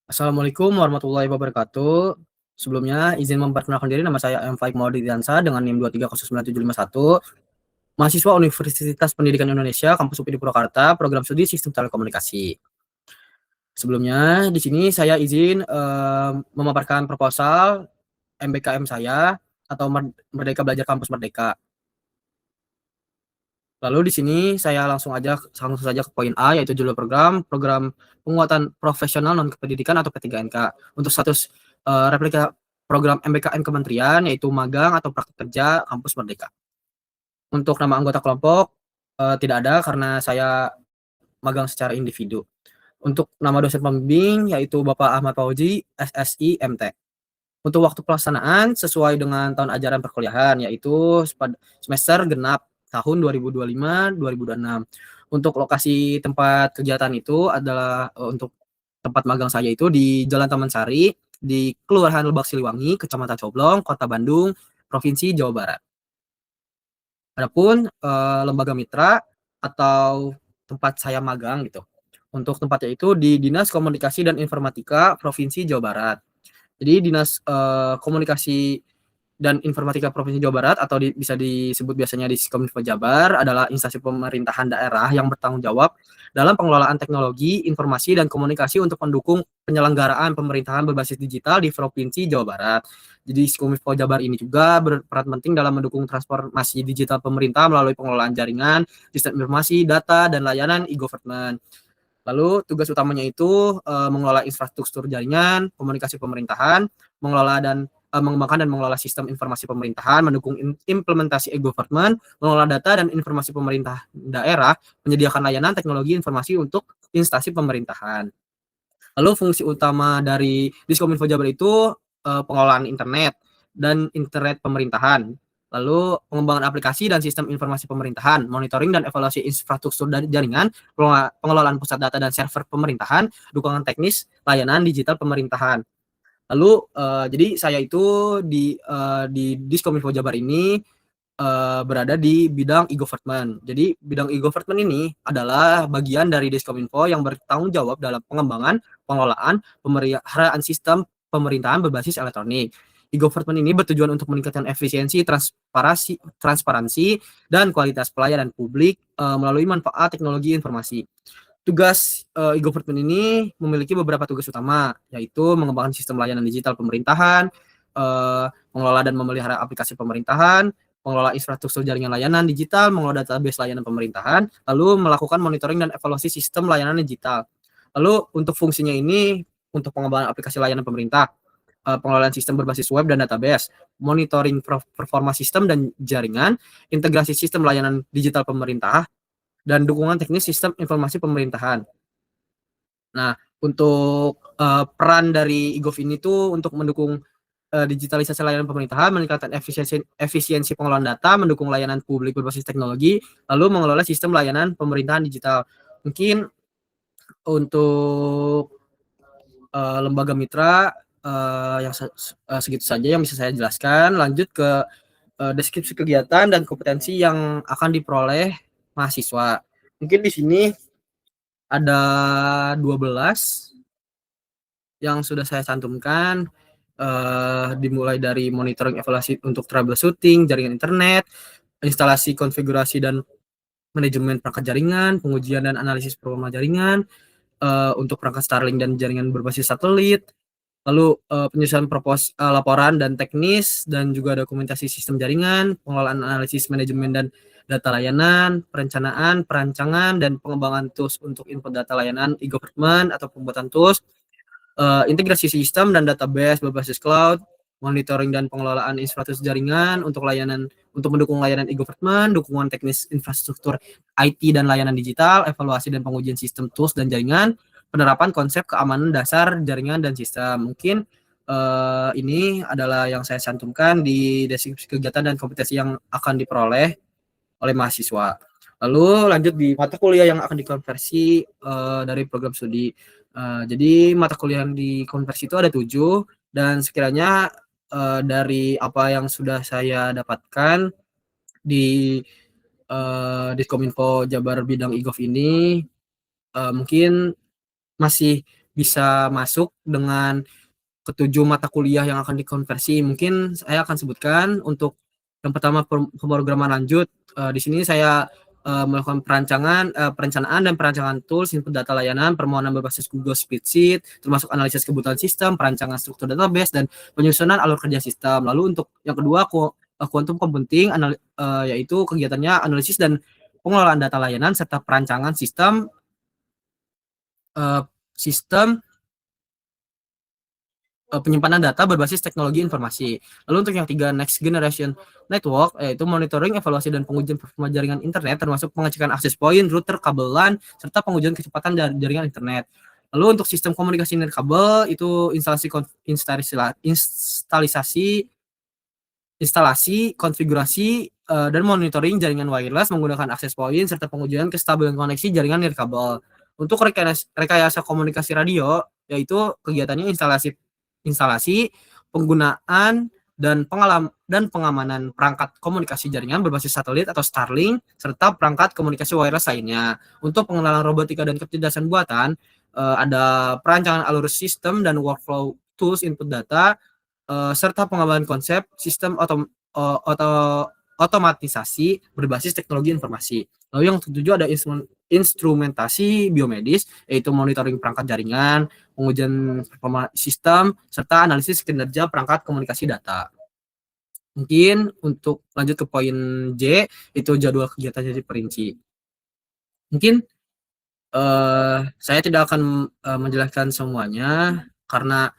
Assalamualaikum warahmatullahi wabarakatuh. Sebelumnya izin memperkenalkan diri, nama saya M. Faik Maulidi-Diansyah dengan NIM 2309751, mahasiswa Universitas Pendidikan Indonesia, Kampus UPI di Purwakarta, program studi Sistem Telekomunikasi. Sebelumnya di sini saya izin memaparkan proposal MBKM saya atau Merdeka Belajar Kampus Merdeka. Lalu di sini saya langsung saja ke poin A, yaitu judul program penguatan profesional non kependidikan atau P3NK. Untuk status replika program MBKM kementerian, yaitu magang atau praktik kerja kampus Merdeka. Untuk nama anggota kelompok tidak ada karena saya magang secara individu. Untuk nama dosen pembimbing yaitu Bapak Ahmad Fauzi, SSI, MT. Untuk waktu pelaksanaan sesuai dengan tahun ajaran perkuliahan, yaitu semester genap tahun 2025-2026. Untuk lokasi tempat kegiatan itu adalah untuk tempat magang saya itu di Jalan Taman Sari, di Kelurahan Lebak Siliwangi, Kecamatan Coblong, Kota Bandung, Provinsi Jawa Barat. Adapun lembaga mitra atau tempat saya magang gitu. Untuk tempatnya itu di Dinas Komunikasi dan Informatika Provinsi Jawa Barat. Jadi Dinas Komunikasi dan Informatika Provinsi Jawa Barat atau bisa disebut biasanya Diskominfo Jabar adalah instansi pemerintahan daerah yang bertanggung jawab dalam pengelolaan teknologi, informasi, dan komunikasi untuk mendukung penyelenggaraan pemerintahan berbasis digital di Provinsi Jawa Barat. Jadi Diskominfo Jabar ini juga berperan penting dalam mendukung transformasi digital pemerintah melalui pengelolaan jaringan, sistem informasi, data, dan layanan e-government. Lalu tugas utamanya itu mengelola infrastruktur jaringan, komunikasi pemerintahan, mengembangkan dan mengelola sistem informasi pemerintahan, mendukung implementasi e-government, mengelola data dan informasi pemerintah daerah, menyediakan layanan teknologi informasi untuk instansi pemerintahan. Lalu fungsi utama dari Diskominfo Jabar itu pengelolaan internet dan internet pemerintahan. Lalu pengembangan aplikasi dan sistem informasi pemerintahan, monitoring dan evaluasi infrastruktur dan jaringan, pengelolaan pusat data dan server pemerintahan, dukungan teknis, layanan digital pemerintahan. Lalu jadi saya itu di Diskominfo Jabar ini berada di bidang e-government. Jadi bidang e-government ini adalah bagian dari Diskominfo yang bertanggung jawab dalam pengembangan, pengelolaan, pemeliharaan sistem pemerintahan berbasis elektronik. E-government ini bertujuan untuk meningkatkan efisiensi, transparansi, dan kualitas pelayanan publik melalui manfaat teknologi informasi. Tugas e-government ini memiliki beberapa tugas utama, yaitu mengembangkan sistem layanan digital pemerintahan, mengelola dan memelihara aplikasi pemerintahan, mengelola infrastruktur jaringan layanan digital, mengelola database layanan pemerintahan, lalu melakukan monitoring dan evaluasi sistem layanan digital. Lalu untuk fungsinya ini, untuk pengembangan aplikasi layanan pemerintah, pengelolaan sistem berbasis web dan database, monitoring performa sistem dan jaringan, integrasi sistem layanan digital pemerintah, dan dukungan teknis sistem informasi pemerintahan. Nah, untuk peran dari e-gov ini tuh untuk mendukung digitalisasi layanan pemerintahan, meningkatkan efisiensi pengelolaan data, mendukung layanan publik berbasis teknologi, lalu mengelola sistem layanan pemerintahan digital. Mungkin untuk lembaga mitra yang segitu saja yang bisa saya jelaskan. Lanjut ke deskripsi kegiatan dan kompetensi yang akan diperoleh mahasiswa. Mungkin di sini ada 12 yang sudah saya cantumkan, dimulai dari monitoring evaluasi untuk troubleshooting jaringan internet, instalasi konfigurasi dan manajemen perangkat jaringan, pengujian dan analisis performa jaringan, untuk perangkat Starlink dan jaringan berbasis satelit, lalu penyusunan laporan dan teknis, dan juga dokumentasi sistem jaringan, pengelolaan analisis manajemen dan data layanan, perencanaan, perancangan, dan pengembangan tools untuk input data layanan e-government atau pembuatan tools, integrasi sistem dan database berbasis cloud, monitoring dan pengelolaan infrastruktur jaringan untuk mendukung layanan e-government, dukungan teknis infrastruktur IT dan layanan digital, evaluasi dan pengujian sistem tools dan jaringan, penerapan konsep keamanan dasar jaringan dan sistem. Mungkin ini adalah yang saya cantumkan di deskripsi kegiatan dan kompetensi yang akan diperoleh oleh mahasiswa. Lalu lanjut di mata kuliah yang akan dikonversi dari program studi. Jadi mata kuliah yang dikonversi itu ada 7, dan sekiranya dari apa yang sudah saya dapatkan di Diskominfo Jabar bidang e-gov ini, mungkin masih bisa masuk dengan ketujuh mata kuliah yang akan dikonversi. Mungkin saya akan sebutkan untuk yang pertama pemrograman lanjut. Di sini saya melakukan perencanaan dan perancangan tools input data layanan, permohonan berbasis Google Spreadsheet, termasuk analisis kebutuhan sistem, perancangan struktur database, dan penyusunan alur kerja sistem. Lalu untuk yang kedua, quantum computing, yaitu kegiatannya analisis dan pengelolaan data layanan serta perancangan sistem penyimpanan data berbasis teknologi informasi. Lalu untuk yang tiga, next generation network, yaitu monitoring, evaluasi, dan pengujian performa jaringan internet, termasuk pengecekan akses point, router, kabel LAN, serta pengujian kecepatan jaringan internet. Lalu untuk sistem komunikasi nirkabel, itu instalasi, konfigurasi, dan monitoring jaringan wireless menggunakan akses point, serta pengujian kestabilan koneksi jaringan nirkabel. Untuk rekayasa komunikasi radio, yaitu kegiatannya instalasi, penggunaan, dan pengamanan perangkat komunikasi jaringan berbasis satelit atau Starlink, serta perangkat komunikasi wireless lainnya. Untuk pengenalan robotika dan kecerdasan buatan, ada perancangan alur sistem dan workflow tools input data, serta pengembangan konsep sistem otomatisasi berbasis teknologi informasi. Lalu yang ketujuh ada instrumentasi biomedis, yaitu monitoring perangkat jaringan, pengujian performa sistem, serta analisis kinerja perangkat komunikasi data. Mungkin untuk lanjut ke poin J, itu jadwal kegiatannya diperinci. Mungkin saya tidak akan menjelaskan semuanya, karena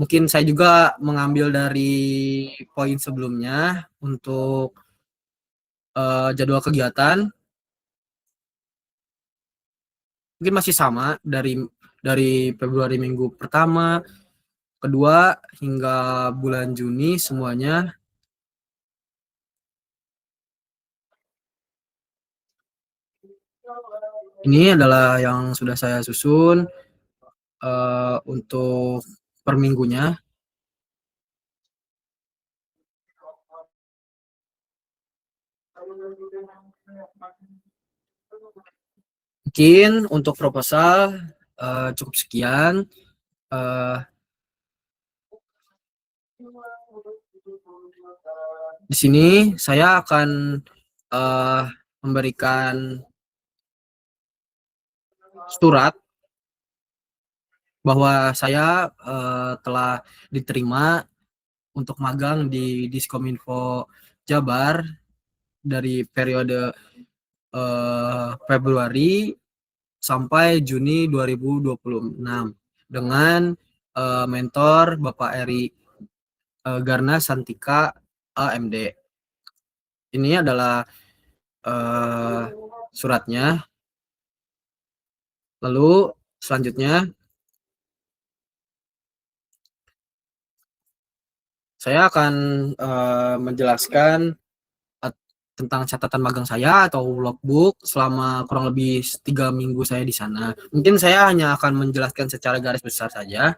mungkin saya juga mengambil dari poin sebelumnya untuk jadwal kegiatan. Mungkin masih sama dari Februari minggu pertama, kedua, hingga bulan Juni semuanya. Ini adalah yang sudah saya susun untuk per minggunya. Mungkin untuk proposal cukup sekian. Di sini saya akan memberikan surat bahwa saya telah diterima untuk magang di Diskominfo Jabar dari periode Februari sampai Juni 2026 dengan mentor Bapak Eri Garna Santika AMD. Ini adalah suratnya. Lalu selanjutnya saya akan menjelaskan tentang catatan magang saya atau logbook selama kurang lebih 3 minggu saya di sana. Mungkin saya hanya akan menjelaskan secara garis besar saja.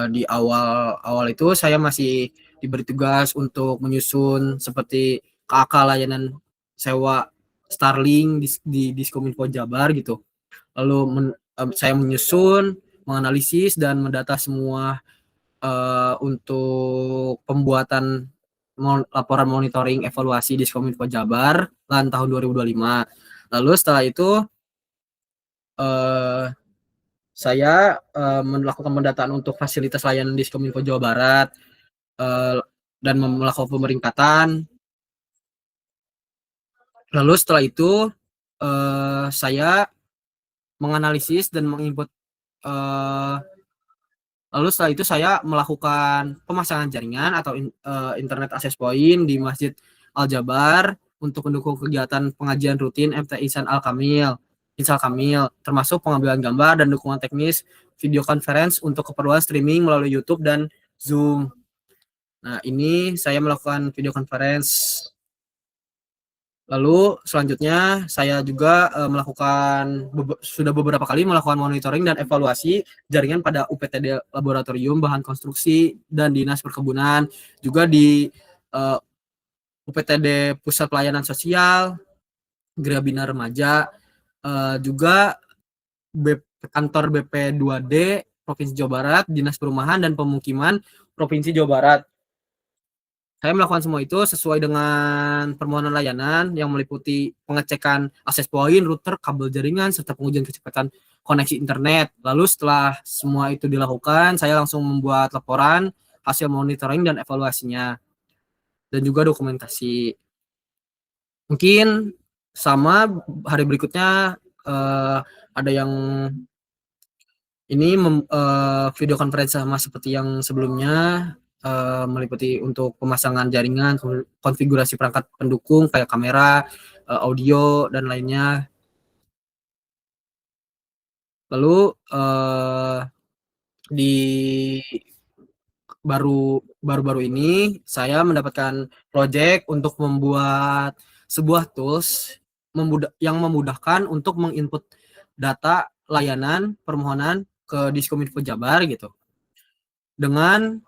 Di awal itu saya masih diberi tugas untuk menyusun seperti KK layanan sewa Starlink di Diskominfo Jabar gitu. Lalu saya menyusun, menganalisis, dan mendata semua untuk pembuatan laporan monitoring evaluasi Diskominfo Jabar LAN tahun 2025. Lalu setelah itu saya melakukan pendataan untuk fasilitas layanan Diskominfo Jawa Barat dan melakukan pemeringkatan. Lalu setelah itu saya menganalisis dan menginput. Lalu setelah itu saya melakukan pemasangan jaringan atau internet access point di Masjid Al Jabar untuk mendukung kegiatan pengajian rutin MT Ihsan Kamil, termasuk pengambilan gambar dan dukungan teknis video conference untuk keperluan streaming melalui YouTube dan Zoom. Nah, ini saya melakukan video conference. Lalu selanjutnya saya juga sudah beberapa kali melakukan monitoring dan evaluasi jaringan pada UPTD Laboratorium Bahan Konstruksi dan Dinas Perkebunan, juga di UPTD Pusat Pelayanan Sosial, Gera Bina Remaja, juga kantor BP 2D Provinsi Jawa Barat, Dinas Perumahan dan Pemukiman Provinsi Jawa Barat. Saya melakukan semua itu sesuai dengan permohonan layanan yang meliputi pengecekan akses point, router, kabel jaringan, serta pengujian kecepatan koneksi internet. Lalu setelah semua itu dilakukan, saya langsung membuat laporan, hasil monitoring dan evaluasinya, dan juga dokumentasi. Mungkin sama hari berikutnya ada yang ini video conference sama seperti yang sebelumnya, meliputi untuk pemasangan jaringan, konfigurasi perangkat pendukung kayak kamera, audio dan lainnya. Lalu di baru-baru ini saya mendapatkan project untuk membuat sebuah tools yang memudahkan untuk menginput data layanan permohonan ke Diskominfo Jabar gitu. Dengan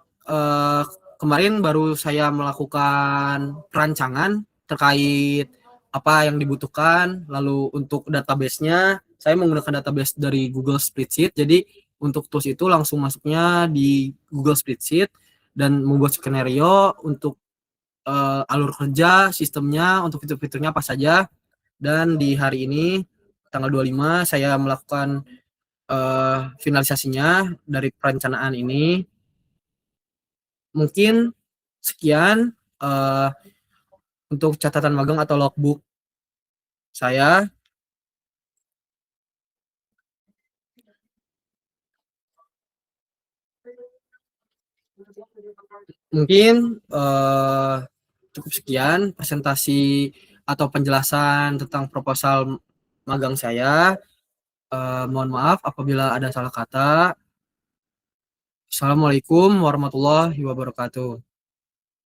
kemarin baru saya melakukan perancangan terkait apa yang dibutuhkan, lalu untuk database-nya saya menggunakan database dari Google Spreadsheet. Jadi untuk tools itu langsung masuknya di Google Spreadsheet dan membuat skenario untuk alur kerja sistemnya, untuk fitur-fiturnya apa saja. Dan di hari ini tanggal 25 saya melakukan finalisasinya dari perencanaan ini. Mungkin sekian untuk catatan magang atau logbook saya. Mungkin cukup sekian presentasi atau penjelasan tentang proposal magang saya. Mohon maaf apabila ada salah kata. Assalamualaikum warahmatullahi wabarakatuh.